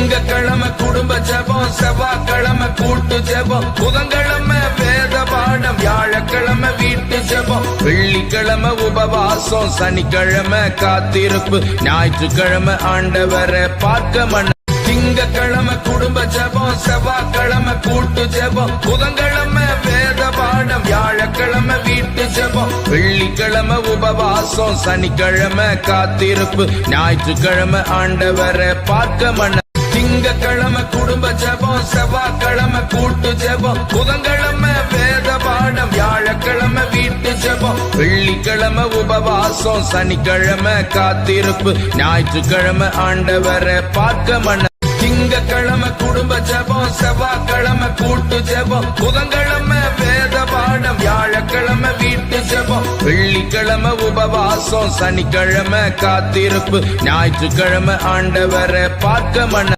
திங்கக்கிழமை குடும்ப ஜெபம், செவ்வாய்க்கிழமை கூட்டு ஜெபம், புதன்கிழமை வேத பாடம், வியாழக்கிழமை வீட்டு ஜெபம், வெள்ளிக்கிழமை உபவாசம், சனிக்கிழமை காத்திருப்பு, ஞாயிற்றுக்கிழமை ஆண்டவரை பார்க்க மன. திங்கக்கிழமை குடும்ப ஜெபம், செவ்வாய்க்கிழமை கூட்டு ஜெபம், புதன்கிழமை வேத பாடம், வியாழக்கிழமை வீட்டு ஜெபம், வெள்ளிக்கிழமை உபவாசம், சனிக்கிழமை காத்திருப்பு, ஞாயிற்றுக்கிழமை ஆண்டவரை பார்க்க மன. திங்கக்கிழமை குடும்ப ஜெபம், செவ்வாய்க்கிழமை கூட்டு ஜெபம், புதன்கிழமை வேத பாடம், வியாழக்கிழமை வீட்டு ஜெபம், வெள்ளிக்கிழமை உபவாசம், சனிக்கிழமை காத்திருப்பு, ஞாயிற்றுக்கிழமை ஆண்டவரை பார்க்க மன. திங்கக்கிழமை குடும்ப ஜெபம், செவ்வாய்க்கிழமை கூட்டு ஜெபம், புதன்கிழமை வேத பாடம், வியாழக்கிழமை வீட்டு ஜெபம், வெள்ளிக்கிழமை உபவாசம், சனிக்கிழமை காத்திருப்பு, ஞாயிற்றுக்கிழமை ஆண்டவரை பார்க்க மன.